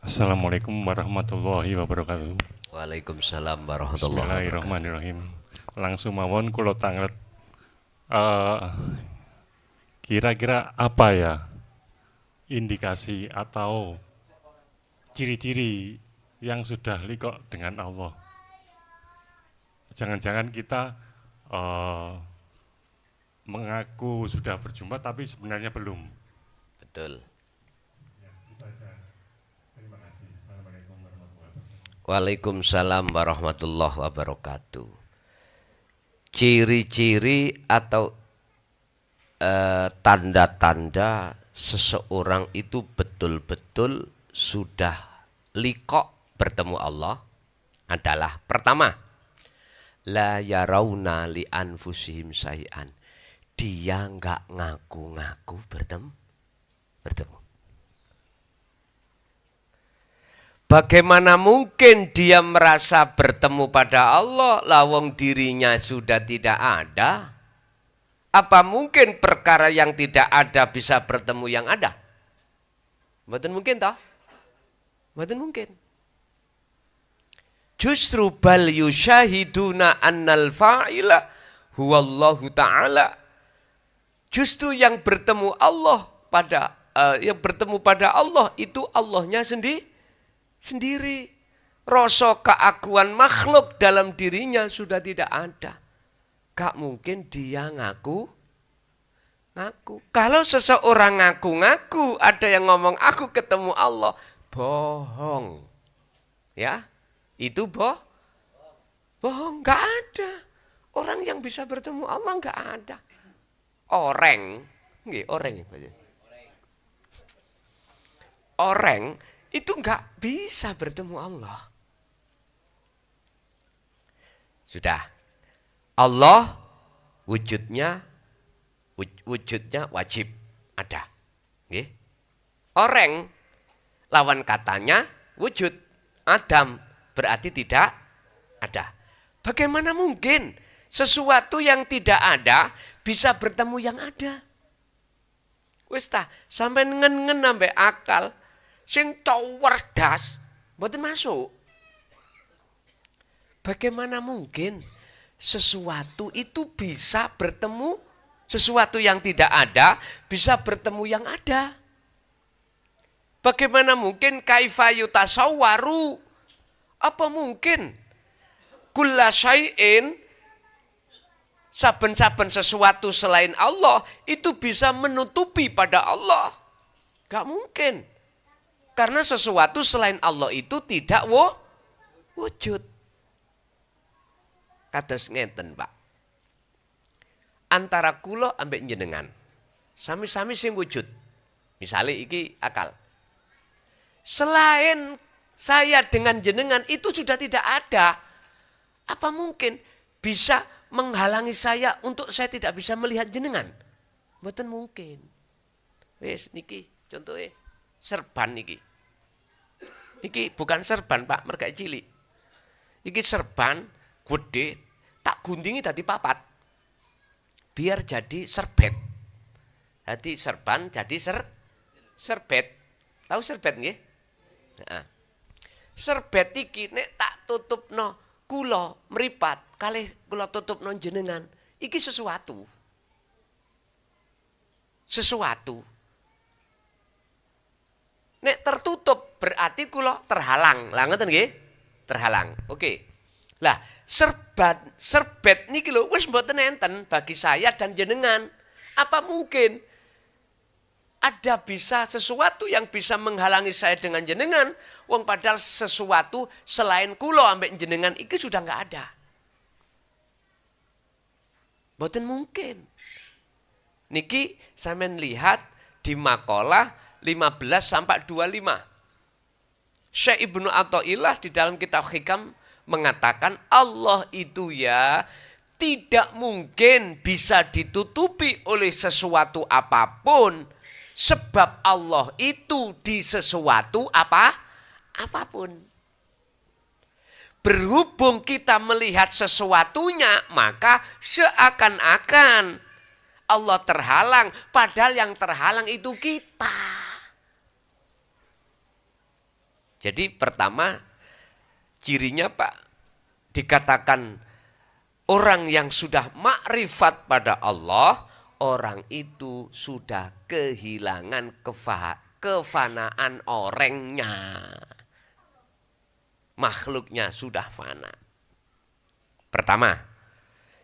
Assalamualaikum warahmatullahi wabarakatuh. Waalaikumsalam warahmatullahi wabarakatuh. Bismillahirrahmanirrahim. Langsung mawon kula tanglet eh, kira-kira apa ya indikasi atau ciri-ciri yang sudah liqo dengan Allah. Jangan-jangan kita eh, mengaku sudah berjumpa tapi sebenarnya belum. Betul. Ya, itu aja. Terima kasih. Assalamualaikum warahmatullahi wabarakatuh. Waalaikumsalam warahmatullahi wabarakatuh. Ciri-ciri atau tanda-tanda seseorang itu betul-betul sudah liqo bertemu Allah adalah pertama, la yarawna li anfusihim syai'an. Dia nggak ngaku-ngaku bertemu. Bagaimana mungkin dia merasa bertemu pada Allah, lawang dirinya sudah tidak ada? Apa mungkin perkara yang tidak ada bisa bertemu yang ada? Mboten mungkin toh? Mboten mungkin. Justru bal yusyahiduna annal fa'ila huwallahu ta'ala. Justru yang bertemu Allah pada Allah itu Allahnya sendiri. Rasa keakuan makhluk dalam dirinya sudah tidak ada. Gak mungkin dia ngaku. Kalau seseorang ngaku-ngaku, ada yang ngomong aku ketemu Allah, bohong. Ya, itu bohong. Gak ada. Orang yang bisa bertemu Allah gak ada. Orang itu nggak bisa bertemu Allah. Sudah, Allah wujudnya wajib ada. Orang lawan katanya wujud, Adam berarti tidak ada. Bagaimana mungkin sesuatu yang tidak ada bisa bertemu yang ada? Wis tah, sampai ngen-ngen sampai akal sing cerdas mboten masuk. Bagaimana mungkin sesuatu itu bisa bertemu, sesuatu yang tidak ada bisa bertemu yang ada? Bagaimana mungkin kaifa yutasawwaru? Apa mungkin kulla syai'in, saben-saben sesuatu selain Allah itu bisa menutupi pada Allah? Gak mungkin. Karena sesuatu selain Allah itu tidak wujud. Kados ngeten, Pak. Antara kula ambek jenengan, sami-sami sing wujud. Misalnya iki akal. Selain saya dengan jenengan itu sudah tidak ada. Apa mungkin bisa menghalangi saya untuk saya tidak bisa melihat jenengan? Mboten mungkin. Wis niki contohnya serban niki. Iki bukan serban, Pak, mergak cilik. Iki serban gede, tak guntingi tadi papat. Biar jadi serbet. Jadi serban jadi serbet. Tahu serbet nggih? Heeh. Serbet iki nek tak tutupno kula mripat, kalih kula tutupno jenengan. Iki sesuatu. Nek tertutup berarti kula terhalang. Lah ngoten nggih? Terhalang. Oke. Lah, serbet niki lho wis mboten enten bagi saya dan jenengan. Apa mungkin ada bisa sesuatu yang bisa menghalangi saya dengan jenengan? Wong padahal sesuatu selain kula ambek jenengan iki sudah enggak ada. Mboten mungkin. Niki sampean lihat di makalah 15 sampai 25. Syekh Ibnu Athaillah di dalam kitab Hikam mengatakan Allah itu ya tidak mungkin bisa ditutupi oleh sesuatu apapun, sebab Allah itu di sesuatu apapun. Berhubung kita melihat sesuatunya, maka seakan-akan Allah terhalang, padahal yang terhalang itu kita. Jadi pertama cirinya Pak, dikatakan orang yang sudah makrifat pada Allah, orang itu sudah kehilangan kefanaan orangnya. Makhluknya sudah fana. Pertama.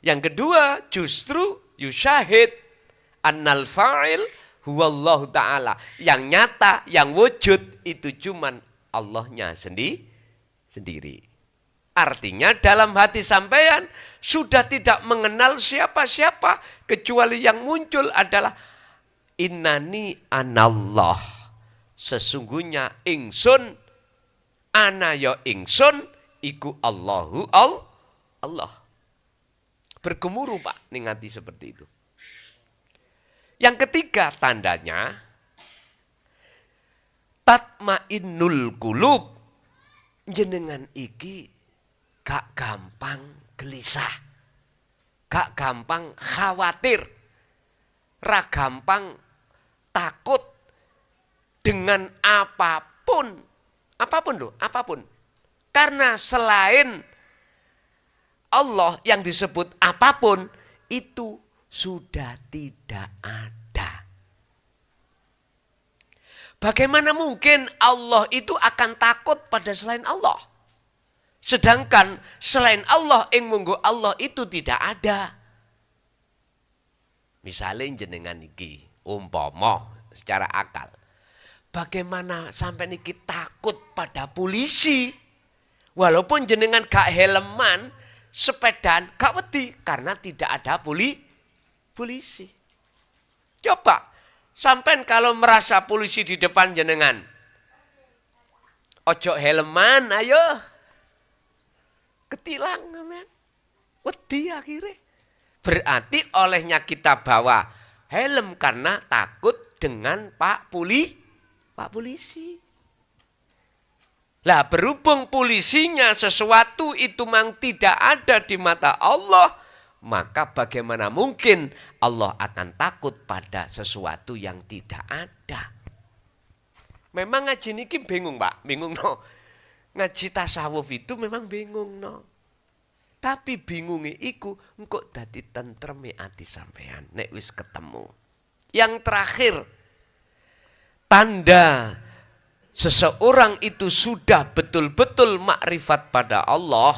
Yang kedua, justru yusyahid annal fa'il huwallahu ta'ala. Yang nyata, yang wujud itu cuman Allahnya sendiri. Artinya dalam hati sampean sudah tidak mengenal siapa-siapa, kecuali yang muncul adalah innani anallah. Sesungguhnya ingsun, ana ya ingsun, iku Allahu Allah. Bergemuruh Pak, ningati seperti itu. Yang ketiga tandanya, tatmainnul qulub. Jenengan iki gak gampang gelisah, gak gampang khawatir, ra gampang takut dengan apapun. Apapun. Karena selain Allah yang disebut apapun itu sudah tidak ada. Bagaimana mungkin Allah itu akan takut pada selain Allah? Sedangkan selain Allah yang munggu Allah itu tidak ada. Misalnya jenengan iki umpama secara akal. Bagaimana sampai niki takut pada polisi? Walaupun jenengan gak helman, sepedaan gak wedi karena tidak ada polisi. Coba sampean kalau merasa polisi di depan jenengan, ojo helman, ayo ketilang, men. Wedi akhirnya. Berarti olehnya kita bawa helm karena takut dengan Pak Polisi. Lah berhubung polisinya sesuatu itu memang tidak ada di mata Allah, maka bagaimana mungkin Allah akan takut pada sesuatu yang tidak ada? Memang ngaji niki bingung Pak, bingung no. Ngaji tasawuf itu memang bingung no. Tapi bingungnya iku engkau dadi tentreme ati sampean nek wis ketemu. Yang terakhir, tanda seseorang itu sudah betul-betul makrifat pada Allah,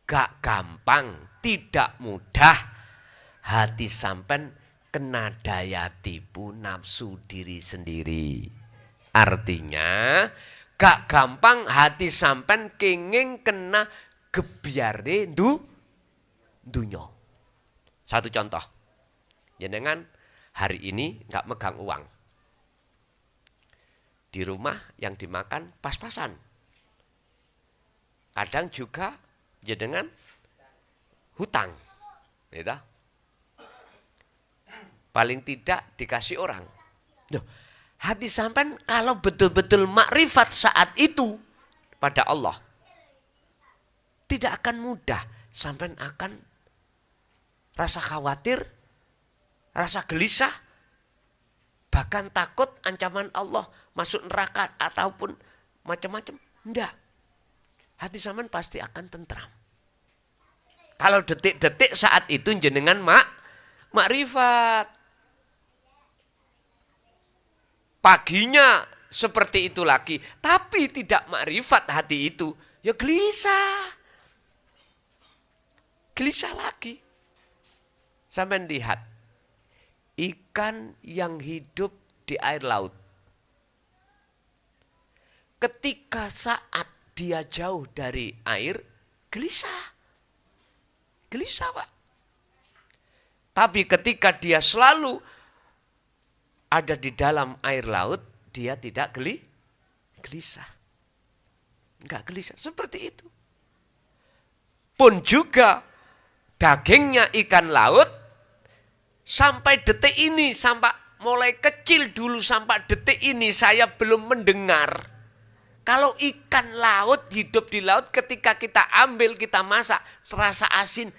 gak gampang, tidak mudah hati sampean kena daya tipu nafsu diri sendiri. Artinya gak gampang hati sampean kenging kena gebyare dunya. Satu contoh, jenengan hari ini gak megang uang. Di rumah yang dimakan pas-pasan. Kadang juga jenengan hutang. Gitu. Paling tidak dikasih orang. Duh, hati sampean kalau betul-betul makrifat saat itu pada Allah, tidak akan mudah. Sampean akan rasa khawatir, rasa gelisah, bahkan takut ancaman Allah masuk neraka ataupun macam-macam. Enggak. Hati sampean pasti akan tentram. Kalau detik-detik saat itu jenengan makrifat. Paginya seperti itu lagi, tapi tidak makrifat hati itu, ya gelisah. Gelisah lagi. Sampean lihat ikan yang hidup di air laut. Ketika saat dia jauh dari air, gelisah. Gelisah, Pak. Tapi ketika dia selalu ada di dalam air laut, dia tidak gelisah. Enggak gelisah, seperti itu. Pun juga dagingnya ikan laut, sampai detik ini, sampai mulai kecil dulu sampai detik ini saya belum mendengar. Kalau ikan laut hidup di laut ketika kita ambil, kita masak, terasa asin,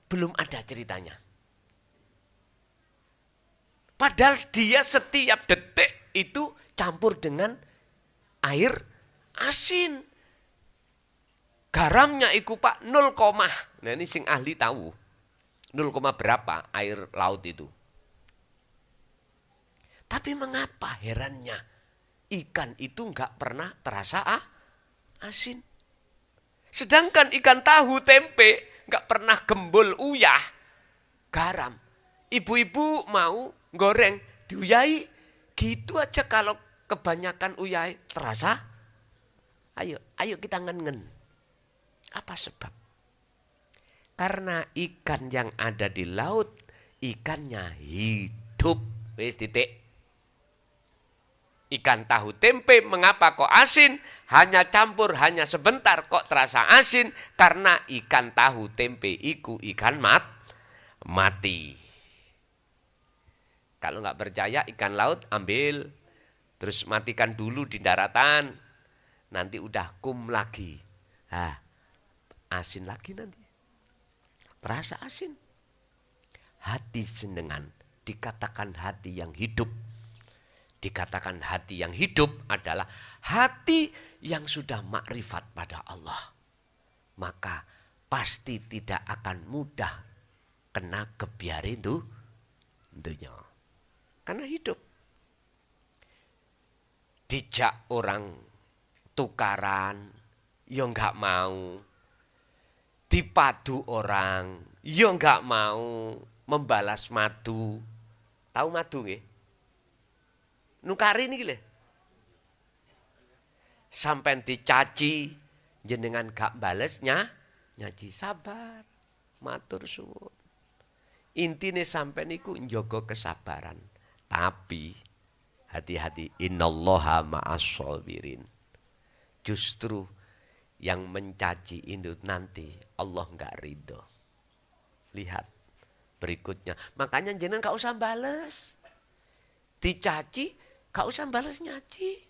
belum ada ceritanya. Padahal dia setiap detik itu campur dengan air asin. Garamnya iku Pak 0, nah ini sing ahli tahu. 0, berapa air laut itu. Tapi mengapa herannya ikan itu enggak pernah terasa asin. Sedangkan ikan tahu tempe enggak pernah gembul uyah garam. Ibu-ibu mau goreng diuyai gitu aja, kalau kebanyakan uyai terasa. Ayo kita ngen-ngen. Apa sebab? Karena ikan yang ada di laut, ikannya hidup. Wis titik. Ikan tahu tempe mengapa kok asin? Hanya campur, hanya sebentar kok terasa asin. Karena ikan tahu tempe iku ikan mati. Kalau nggak percaya ikan laut ambil, terus matikan dulu di daratan. Nanti udah kum lagi. Asin lagi nanti. Terasa asin. Hati jenengan dikatakan hati yang hidup. Dikatakan hati yang hidup adalah hati yang sudah makrifat pada Allah. Maka pasti tidak akan mudah kena kebiar itu dunia. Karena hidup. Dijak orang tukaran, ya enggak mau. Dipadu orang, ya enggak mau membalas madu. Tahu madu nggih? Nukari niki lho. Sampai dicaci jenengan gak balesnya, nyaci sabar, matur suwun. Intine sampai niku njogo kesabaran. Tapi hati-hati, innallaha ma'as-shabirin. Justru yang mencaci itu nanti Allah enggak ridho. Lihat berikutnya. Makanya jenengan gak usah bales. Dicaci gak usah bales nyaci.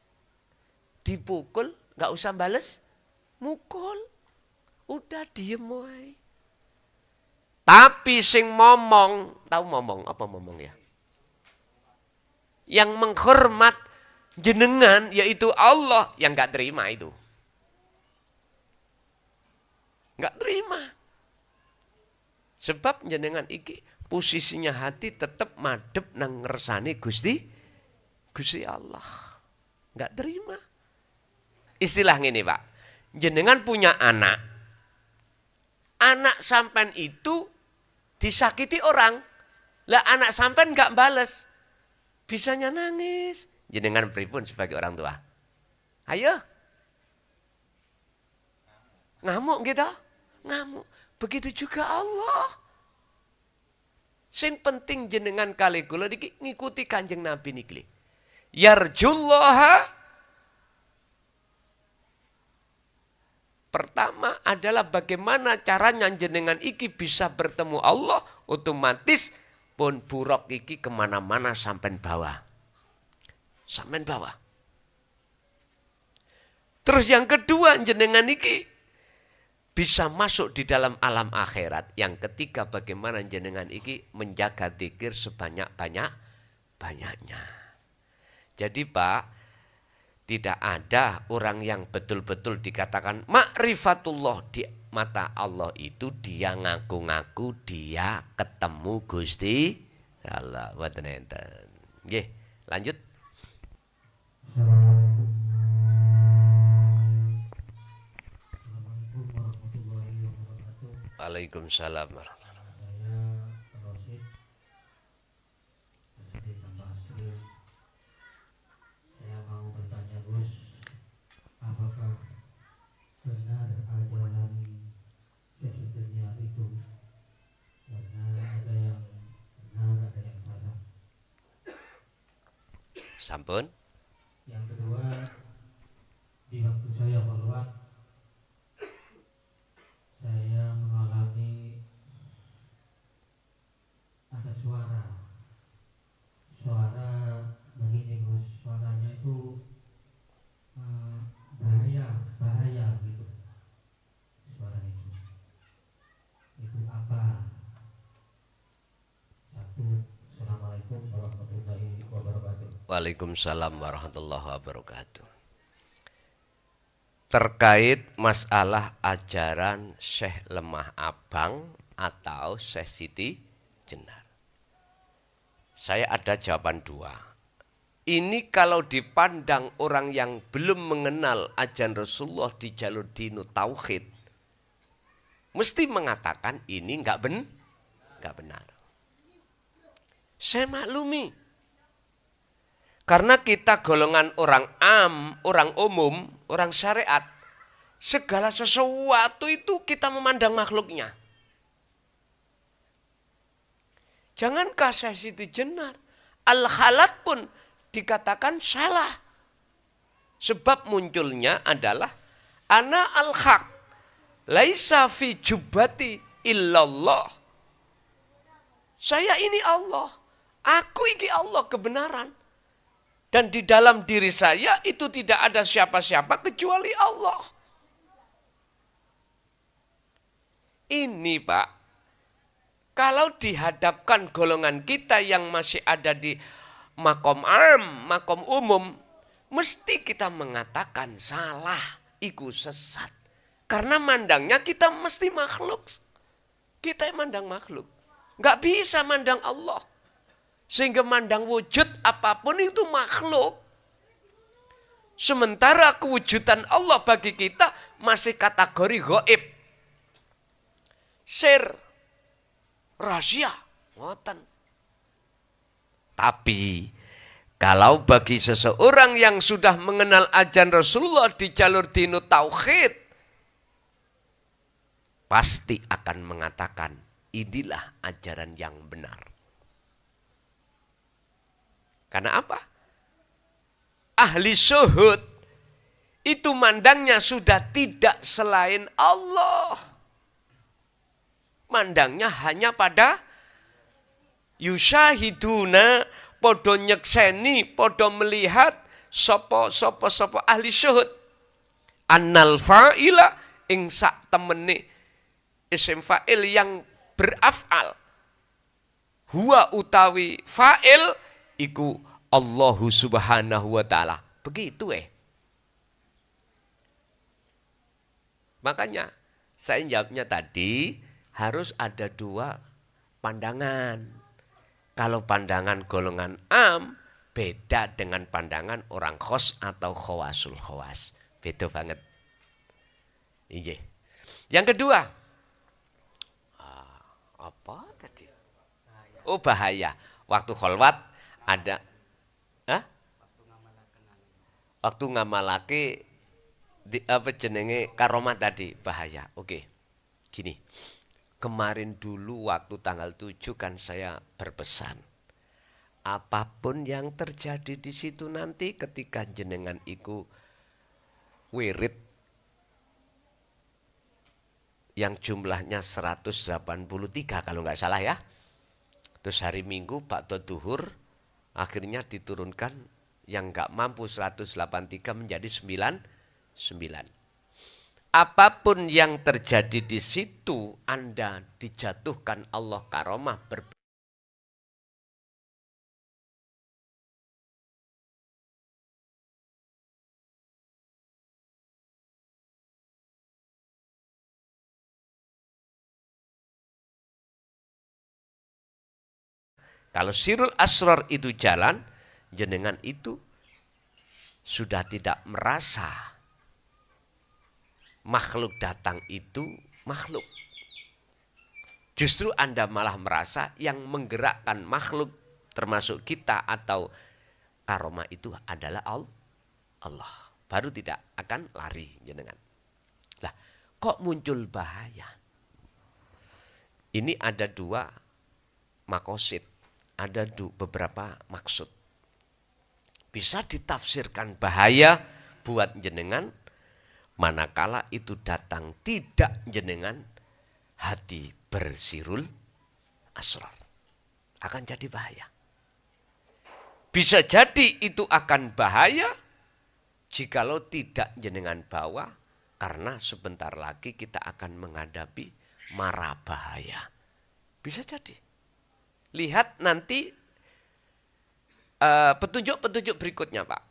Dipukul gak usah bales mukul. Udah diem wae. Tapi sing momong, tahu momong apa momong ya? Yang menghormat jenengan yaitu Allah, yang gak terima itu. Gak terima. Sebab jenengan iki posisinya hati tetap madep nang ngersani Gusti Allah. Gak terima. Istilah ngene, Pak. Jenengan punya anak. Anak sampean itu disakiti orang. Lah anak sampean gak bales. Bisanya nangis. Jenengan pripun sebagai orang tua? Ayo. Ngamuk gitu. Ngamuk. Begitu juga Allah. Sing penting jenengan kali kula niki ngikuti Kanjeng Nabi niki. Yarjullaha. Pertama adalah bagaimana caranya jenengan iki bisa bertemu Allah, otomatis pun buruk iki kemana-mana sampai bawah. Sampai bawah. Terus yang kedua jenengan iki bisa masuk di dalam alam akhirat. Yang ketiga bagaimana jenengan iki menjaga dzikir sebanyak-banyaknya. Jadi Pak, tidak ada orang yang betul-betul dikatakan makrifatullah di mata Allah itu dia ngaku-ngaku dia ketemu Gusti Allah. Nggih, lanjut. Waalaikumsalam warahmatullahi wabarakatuh. Saya mau bertanya Gus, apakah benar ajaran sesudahnya itu? Karena ada yang benar, ada yang salah. Sampun. Yang kedua, di waktu saya keluar, saya mengalami ada suara begini Gus, suaranya itu bahaya gitu, suara itu apa? Satu, Assalamualaikum warahmatullahi wabarakatuh. Waalaikumsalam warahmatullahi wabarakatuh. terkait masalah ajaran Syekh Lemah Abang atau Syekh Siti Jenar. Saya ada jawaban dua. Ini kalau dipandang orang yang belum mengenal ajaran Rasulullah di jalur dinu tauhid, mesti mengatakan ini enggak benar. Saya maklumi. Karena kita golongan orang orang umum, orang syariat, segala sesuatu itu kita memandang makhluknya. Jangankah Syekh Siti Jenar, Al-Khalat pun dikatakan salah. Sebab munculnya adalah ana al-haq, laisa fi jubbati illallah. Saya ini Allah, aku ini Allah kebenaran. Dan di dalam diri saya itu tidak ada siapa-siapa kecuali Allah. Ini Pak, kalau dihadapkan golongan kita yang masih ada di makom makom umum, mesti kita mengatakan salah, iku sesat. Karena mandangnya kita mesti makhluk. Kita yang mandang makhluk. Nggak bisa mandang Allah. Sehingga mandang wujud apapun itu makhluk. Sementara kewujudan Allah bagi kita masih kategori gaib. Sir, rahasia, ngoten. Tapi kalau bagi seseorang yang sudah mengenal ajaran Rasulullah di jalur dinu tauhid, pasti akan mengatakan inilah ajaran yang benar. Karena apa? Ahli syuhud itu mandangnya sudah tidak selain Allah. Mandangnya hanya pada yusyahiduna, podo nyekseni, podo melihat sopo ahli syuhud. Annal fa'ila ing sak temene isim fa'il yang beraf'al. Huwa utawi fa'il iku Allahu subhanahu wa ta'ala. Begitu Makanya saya jawabnya tadi harus ada dua pandangan. Kalau pandangan golongan beda dengan pandangan orang khos atau khawasul khawas. Beda banget. Iya. Yang kedua. Apa tadi? Oh bahaya. Waktu kholwat ada. Waktu ngamalake jenenge karomat tadi bahaya. Oke. Gini. Kemarin dulu waktu tanggal 7 kan saya berpesan. Apapun yang terjadi di situ nanti ketika jenengan iku wirid yang jumlahnya 183 kalau nggak salah ya. Terus hari Minggu Ba'da Duhur akhirnya diturunkan yang nggak mampu 183 menjadi 99. Apapun yang terjadi di situ, Anda dijatuhkan Allah karomah Kalau sirul asror itu jalan, jenengan itu sudah tidak merasa makhluk datang itu makhluk. Justru Anda malah merasa yang menggerakkan makhluk termasuk kita atau karomah itu adalah Allah. Baru tidak akan lari jenengan. Lah, kok muncul bahaya? Ini ada dua makosid, ada beberapa maksud. Bisa ditafsirkan bahaya buat jenengan manakala itu datang tidak jenengan hati bersirul asrar. Akan jadi bahaya. Bisa jadi itu akan bahaya jikalau tidak jenengan bawa karena sebentar lagi kita akan menghadapi mara bahaya. Bisa jadi. Lihat nanti petunjuk-petunjuk berikutnya Pak.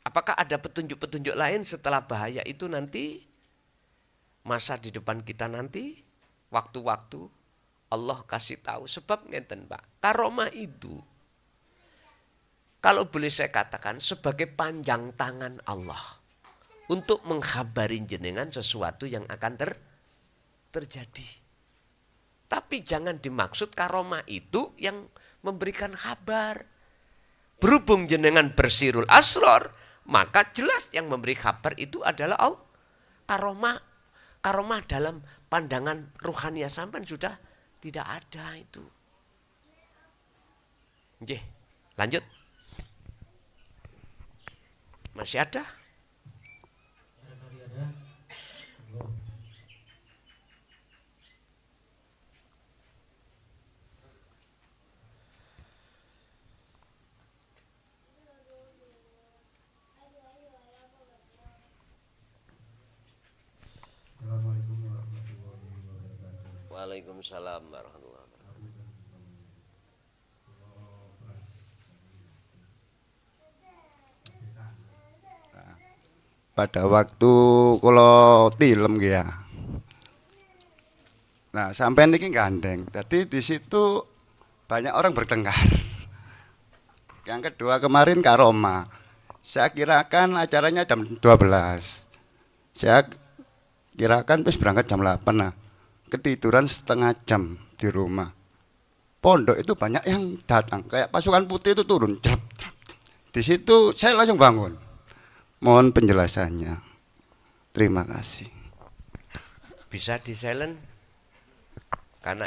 Apakah ada petunjuk-petunjuk lain setelah bahaya itu nanti? Masa di depan kita nanti, waktu-waktu Allah kasih tahu. Sebab ngeten Pak, karomah itu, kalau boleh saya katakan, sebagai panjang tangan Allah untuk menghabari jenengan sesuatu yang akan terjadi. Tapi jangan dimaksud karomah itu yang memberikan kabar. Berhubung jenengan bersirul asror, maka jelas yang memberi kabar itu adalah Allah. Karomah dalam pandangan ruhania sampean sudah tidak ada itu. Nggih, lanjut. Masih ada? Barangkali ada. Monggo. Assalamualaikum warahmatullahi wabarakatuh. Waalaikumsalam warahmatullahi wabarakatuh. Pada waktu kula tilem nggih ya. Nah, sampean niki gandeng. Jadi di situ banyak orang bertengkar. Yang kedua kemarin karoma. Saya kirakan acaranya jam 12. Saya kirakan wis berangkat jam 8. Nah, ketiduran setengah jam di rumah. Pondok itu banyak yang datang, kayak pasukan putih itu turun. Jap, jap. Di situ saya langsung bangun. Mohon penjelasannya. Terima kasih. Bisa di silent karena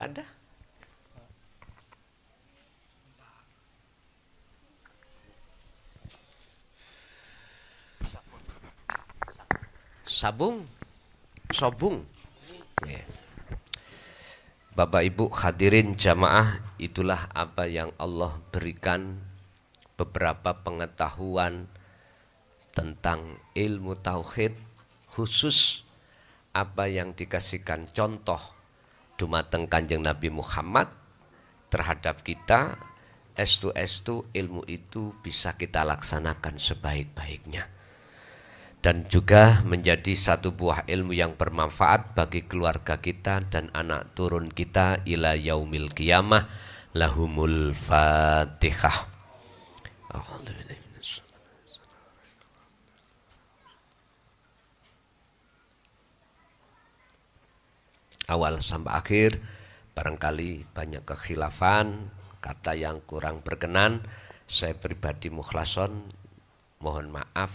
Ada? Sabung, sobung. Ya. Bapak Ibu hadirin jamaah, itulah apa yang Allah berikan beberapa pengetahuan tentang ilmu tauhid, khusus apa yang dikasihkan contoh dumateng Kanjeng Nabi Muhammad terhadap kita. Estu ilmu itu bisa kita laksanakan sebaik-baiknya, dan juga menjadi satu buah ilmu yang bermanfaat bagi keluarga kita dan anak turun kita ila yaumil qiyamah. Lahumul Fatihah. Awal sampai akhir barangkali banyak kekhilafan, kata yang kurang berkenan. Saya pribadi mukhlason, mohon maaf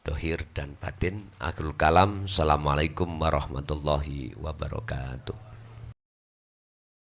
dohir dan batin. Akhirul kalam. Assalamualaikum warahmatullahi wabarakatuh.